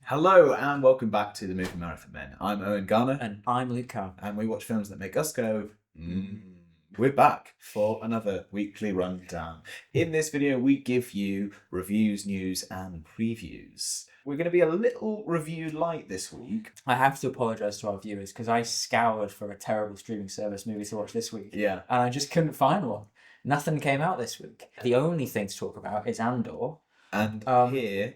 Hello and welcome back to the Movie Marathon Men. I'm Owen Garner. And I'm Luke Carr. And we watch films that make us go, We're back for another weekly rundown. In this video, we give you reviews, news, and previews. We're going to be a little review light this week. I have to apologise to our viewers because I scoured for a terrible streaming service movie to watch this week. Yeah. And I just couldn't find one. Nothing came out this week. The only thing to talk about is Andor. And here,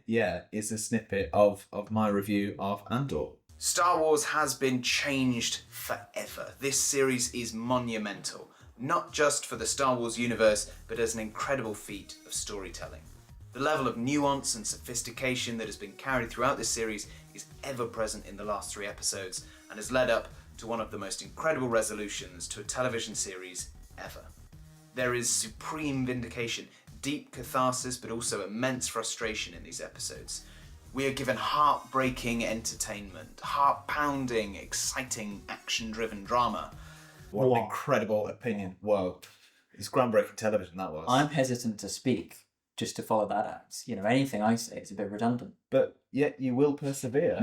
is a snippet of my review of Andor. Star Wars has been changed forever. This series is monumental, not just for the Star Wars universe, but as an incredible feat of storytelling. The level of nuance and sophistication that has been carried throughout this series is ever present in the last 3 episodes and has led up to one of the most incredible resolutions to a television series ever. There is supreme vindication, deep catharsis, but also immense frustration in these episodes. We are given heartbreaking entertainment, heart-pounding, exciting, action-driven drama. What an incredible opinion. Whoa. It's groundbreaking television, that was. I'm hesitant to speak just to follow that out. You know, anything I say is a bit redundant. But yet you will persevere.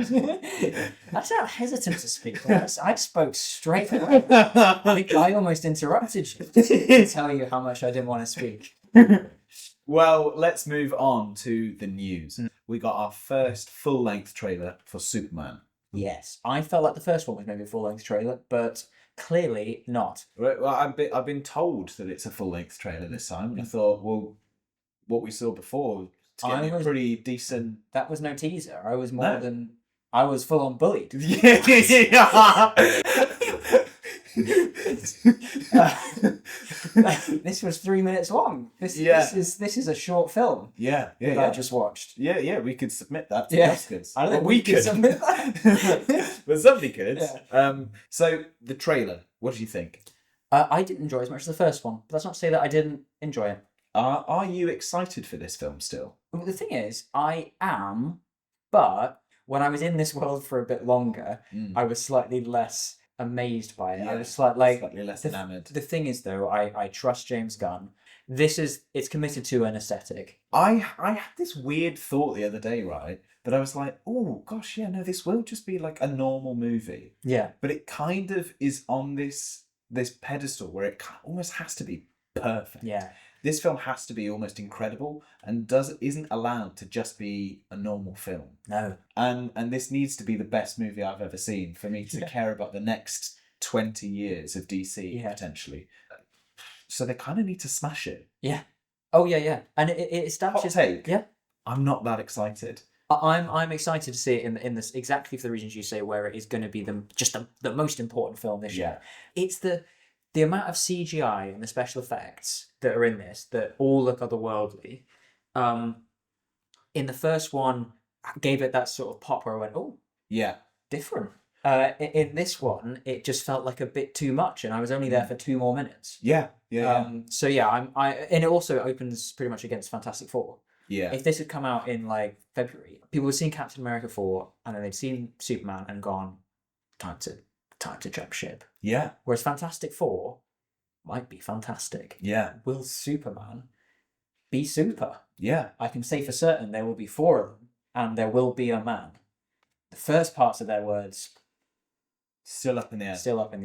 That's not hesitant to speak. I spoke straight away. I almost interrupted you to tell you how much I didn't want to speak. Well, let's move on to the news. We got our first full-length trailer for Superman. Yes, I felt like the first one was maybe a full-length trailer, but clearly not. Well, I've been told that it's a full-length trailer this time, and I thought, well, what we saw before was pretty decent. That was no teaser. I was I was full-on bullied. This was 3 minutes long. This is a short film. I just watched. Yeah, we could submit that to the Oscars. I don't think we could submit that. But somebody could. Yeah. So the trailer, what did you think? I didn't enjoy it as much as the first one, but that's not to say that I didn't enjoy it. Are you excited for this film still? Well, the thing is, I am, but when I was in this world for a bit longer, I was slightly less amazed by it. I was slightly less enamored. The thing is, though, I trust James Gunn. It's committed to an aesthetic. I had this weird thought the other day, right? That I was like, oh gosh, yeah, no, this will just be like a normal movie. Yeah. But it kind of is on this pedestal where it almost has to be perfect. Yeah. This film has to be almost incredible and isn't allowed to just be a normal film. No. And this needs to be the best movie I've ever seen for me to care about the next 20 years of DC, potentially. So they kind of need to smash it. Yeah. Oh, yeah. And it establishes... Hot take. Yeah. I'm not that excited. I'm excited to see it in this exactly for the reasons you say, where it is going to be the most important film this year. It's the amount of CGI and the special effects that are in this that all look otherworldly. In the first one, gave it that sort of pop where I went, oh, yeah, different. In this one, it just felt like a bit too much, and I was only there for 2 more minutes. Yeah. So yeah, and it also opens pretty much against Fantastic Four. Yeah. If this had come out in like February, people would have seen Captain America 4, and then they'd seen Superman and gone, time to jump ship. Yeah. Whereas Fantastic Four might be fantastic. Yeah. Will Superman be super? Yeah. I can say for certain there will be 4 of them, and there will be a man. The first parts of their words... Still up in the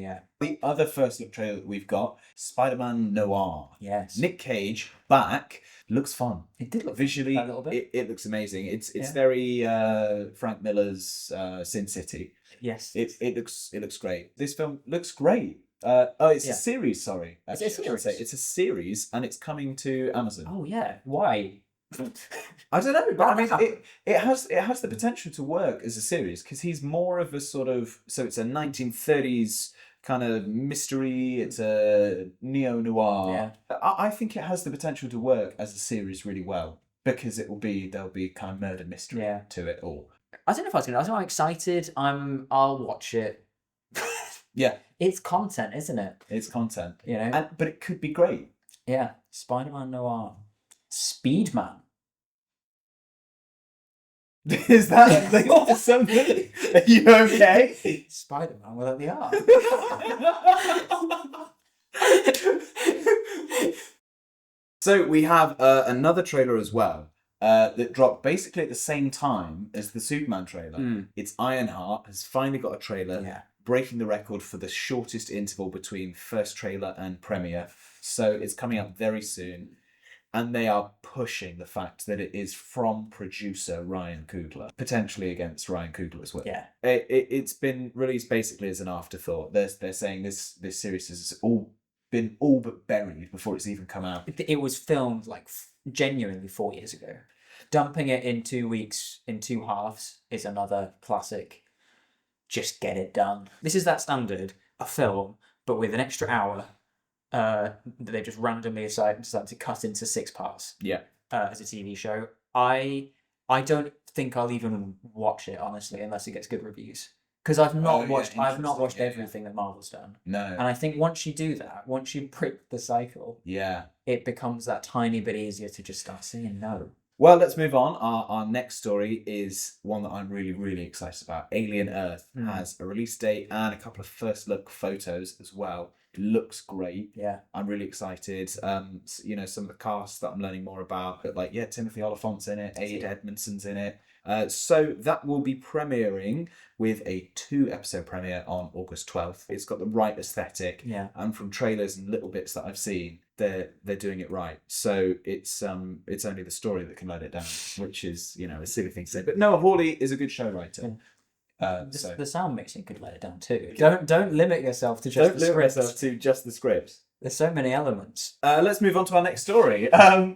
air. The other first look trailer that we've got, Spiderman Noir. Yes. Nick Cage back. Looks fun. It did look visually fun, a little bit. It looks amazing. It's very Frank Miller's Sin City. Yes. It looks great. This film looks great. It's a series, sorry. Actually, it's a series. It's a series and it's coming to Amazon. Oh yeah. Why? I don't know, but I mean, it has the potential to work as a series because he's more of a sort of, so it's a 1930s kind of mystery. It's a neo-noir. Yeah. I think it has the potential to work as a series really well because there'll be kind of murder mystery to it all. I don't know if I'm excited. I'll watch it. Yeah. It's content, isn't it? It's content. You know? But it could be great. Yeah. Spider-Man Noir. Speedman. Is that linked to something? Are you okay? Spider-Man without the R. So we have another trailer as well. that dropped basically at the same time as the Superman trailer. It's Ironheart has finally got a trailer, breaking the record for the shortest interval between first trailer and premiere. So it's coming up very soon. And they are pushing the fact that it is from producer Ryan Coogler, potentially against Ryan Coogler as well. Yeah. It's been released basically as an afterthought. They're saying this series has been all but buried before it's even come out. It was filmed like genuinely 4 years ago. Dumping it in 2 weeks, in 2 halves, is another classic. Just get it done. This is that standard, a film, but with an extra hour. They just randomly decided to cut into 6 parts. Yeah. As a TV show, I don't think I'll even watch it honestly unless it gets good reviews, because I've not watched everything that Marvel's done. No. And I think once you do that, once you break the cycle, it becomes that tiny bit easier to just start saying no. Well, let's move on. Our next story is one that I'm really, really excited about. Alien Earth has a release date and a couple of first look photos as well. It looks great. Yeah. I'm really excited. Some of the cast that I'm learning more about. But Timothy Oliphant's in it. Ade Edmondson's in it. So that will be premiering with a 2-episode premiere on August 12th. It's got the right aesthetic. Yeah. And from trailers and little bits that I've seen, they're doing it right. So it's only the story that can let it down, which is, a silly thing to say. But Noah Hawley is a good show writer. Yeah. So the sound mixing could let it down too. Don't limit yourself to just the script. There's so many elements. Let's move on to our next story.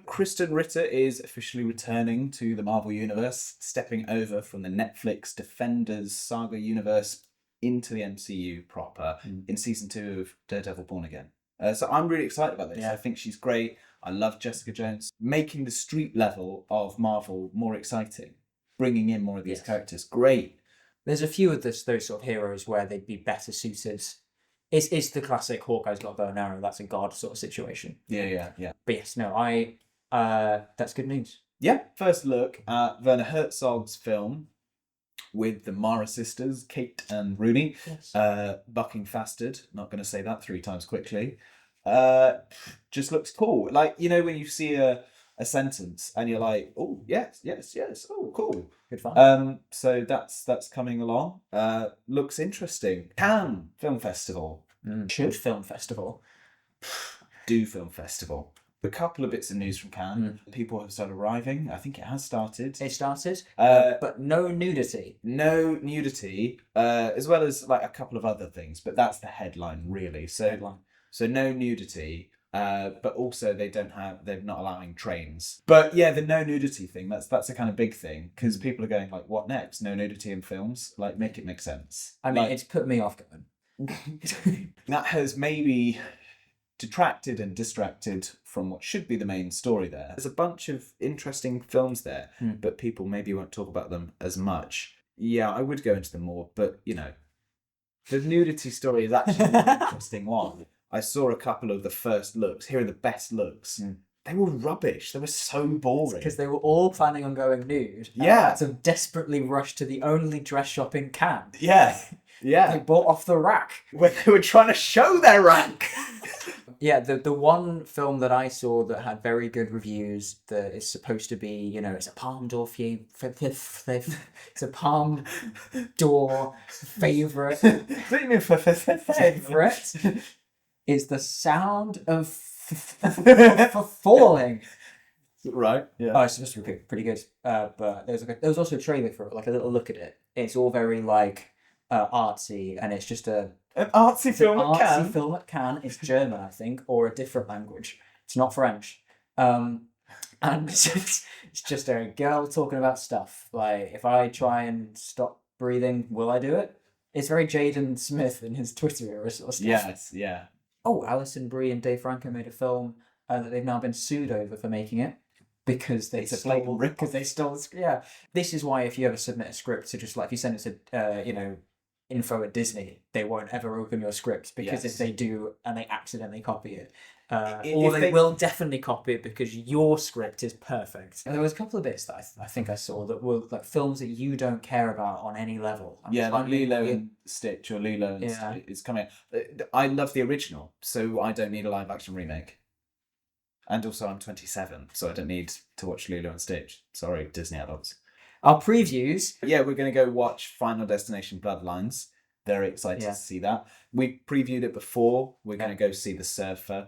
Kristen Ritter is officially returning to the Marvel Universe, stepping over from the Netflix Defenders saga universe into the MCU proper in season 2 of Daredevil Born Again. So I'm really excited about this. Yeah. I think she's great. I love Jessica Jones. Making the street level of Marvel more exciting. Bringing in more of these characters. Great. There's a few of those sort of heroes where they'd be better suited. It's the classic Hawkeye's got a bow and arrow, that's a god sort of situation. Yeah. But yes, no, that's good news. Yeah, first look at Werner Herzog's film with the Mara sisters, Kate and Rooney, bucking Fastard. Not going to say that 3 times quickly. Just looks cool. When you see a sentence and you're like, oh, yes, oh, cool. Good fun. So that's coming along. Looks interesting. Cannes Film Festival. Should Film Festival. Do Film Festival. A couple of bits of news from Cannes. People have started arriving. I think it has started. It started, but no nudity. No nudity, as well as a couple of other things, but that's the headline really. So no nudity. But also they're not allowing trains. But yeah, the no nudity thing, that's a kind of big thing, because people are going what next? No nudity in films? Make it make sense. I mean, it's put me off going. That has maybe detracted and distracted from what should be the main story there. There's a bunch of interesting films there, but people maybe won't talk about them as much. Yeah, I would go into them more, but the nudity story is actually an interesting one. I saw a couple of the first looks. Here are the best looks. They were rubbish. They were so boring. Because they were all planning on going nude. Yeah. So desperately rushed to the only dress shop in Cannes. Yeah. They bought off the rack. When they were trying to show their rack. Yeah, the one film that I saw that had very good reviews, that is supposed to be, it's a Palme d'Or it's a Palme d'Or favourite. Favourite is The Sound of Falling. Right. Yeah. Oh, it's supposed to be pretty good. But there was also a trailer for it, a little look at it. It's all very artsy, and it's just an artsy film at Cannes. Artsy film at Cannes. It's German, I think, or a different language. It's not French. And it's just a girl talking about stuff. If I try and stop breathing, will I do it? It's very Jaden Smith in his Twitter era sort of stuff. Yes. Yeah. Oh, Alison Brie and Dave Franco made a film that they've now been sued over for making it. Because they stole. Yeah. This is why if you ever submit a script to if you send it to info at Disney, they won't ever open your script, because if they do and they accidentally copy it, or they will definitely copy it because your script is perfect. And there was a couple of bits that I think I saw that were films that you don't care about on any level. Lilo and Stitch or Lilo and Stitch is coming out. I love the original, so I don't need a live action remake. And also, I'm 27, so I don't need to watch Lilo and Stitch. Sorry, Disney adults. Our previews. Yeah, we're going to go watch Final Destination Bloodlines. Very excited Yeah. to see that. We previewed it before. We're going to go see The Surfer,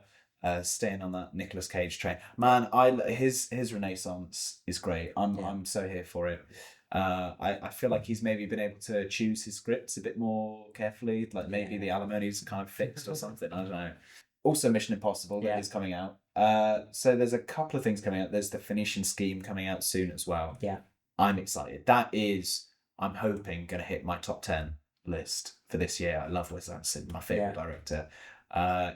staying on that Nicolas Cage train. Man, his renaissance is great. I'm so here for it. I feel like he's maybe been able to choose his scripts a bit more carefully. Like maybe the alimony's kind of fixed or something. I don't know. Also, Mission Impossible that is coming out. So there's a couple of things coming out. There's the Phoenician Scheme coming out soon as well. Yeah. I'm excited. That is, I'm hoping, going to hit my top 10 list for this year. I love Wes Anderson, my favourite director.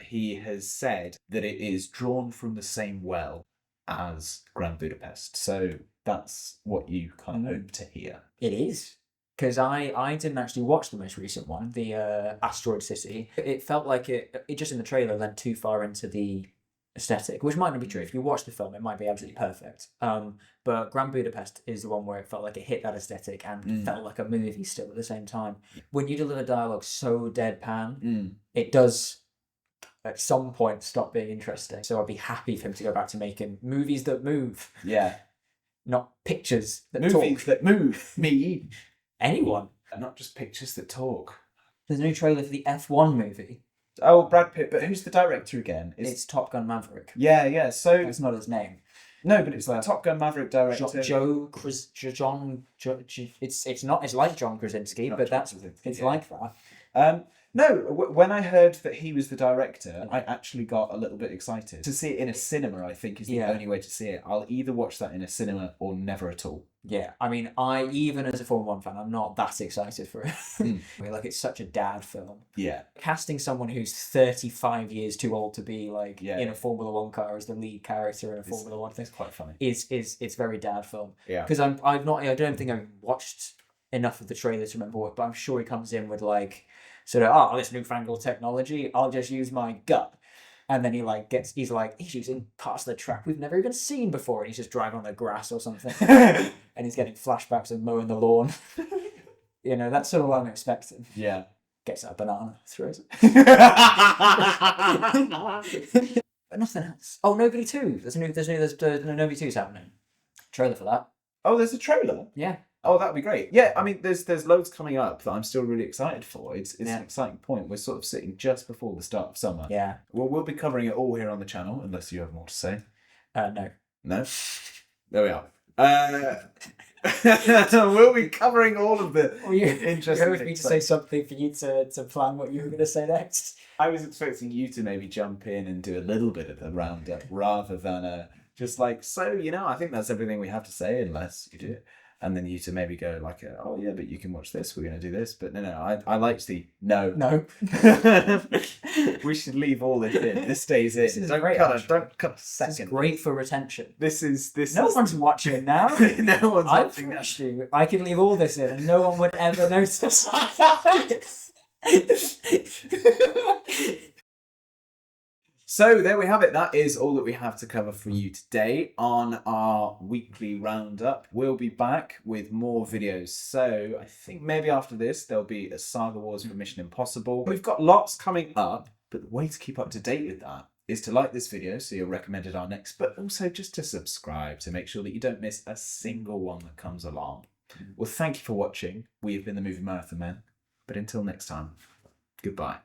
He has said that it is drawn from the same well as Grand Budapest. So that's what you kind of hope to hear. It is. Because I didn't actually watch the most recent one, the Asteroid City. It felt like it just in the trailer went too far into the aesthetic, which might not be true. If you watch the film, it might be absolutely perfect. But Grand Budapest is the one where it felt like it hit that aesthetic and felt like a movie still at the same time. When you deliver dialogue so deadpan, it does at some point stop being interesting. So I'd be happy for him to go back to making movies that move. Yeah. Not pictures that movies talk. that move. Me. Anyone. Not just pictures that talk. There's a new trailer for the F1 movie. Oh, Brad Pitt. But who's the director again? It's Top Gun Maverick. Yeah. So That's not his name. no, but it's the Top Gun Maverick director. It's not. It's like John Krasinski, Not but John that's Krasinski, it's yeah. like that. No, when I heard that he was the director, I actually got a little bit excited. To see it in a cinema, I think, is the only way to see it. I'll either watch that in a cinema or never at all. Yeah, I mean, even as a Formula 1 fan, I'm not that excited for it. I mean, like, it's such a dad film. Yeah. Casting someone who's 35 years too old to be like in a Formula 1 car as the lead character in a Formula 1 thing, It's quite funny. It's very dad film. Yeah. Because I don't think I've watched enough of the trailer to remember what, but I'm sure he comes in with like sort of this newfangled technology. I'll just use my gut. And then he's using parts of the track we've never even seen before, and he's just driving on the grass or something. And he's getting flashbacks of mowing the lawn. That's sort of what I'm expecting. Yeah. Gets out a banana, throws it. But nothing else. Oh, Nobody 2. There's Nobody 2's happening. Trailer for that. Oh, there's a trailer? Yeah. Oh, that'd be great. Yeah, I mean, there's loads coming up that I'm still really excited for. It's an exciting point. We're sort of sitting just before the start of summer. Yeah. Well, we'll be covering it all here on the channel, unless you have more to say. No. No? There we are. We'll be covering all of the interesting things. Me to say something for you to plan what you were going to say next. I was expecting you to maybe jump in and do a little bit of the roundup rather than just like, I think that's everything we have to say unless you do it. And then you to maybe go like, oh yeah, but you can watch this. We're going to do this. But no, I like the no. We should leave all this in. This stays in. This is Don't great, cut a second. This is great for retention. No one's watching now. No one's watching now. Actually, I could leave all this in and no one would ever notice. So there we have it. That is all that we have to cover for you today on our weekly roundup. We'll be back with more videos. So I think maybe after this, there'll be a Saga Wars for Mission Impossible. We've got lots coming up, but the way to keep up to date with that is to like this video so you're recommended our next, but also just to subscribe to make sure that you don't miss a single one that comes along. Well, thank you for watching. We have been the Movie Marathon Men, but until next time, goodbye.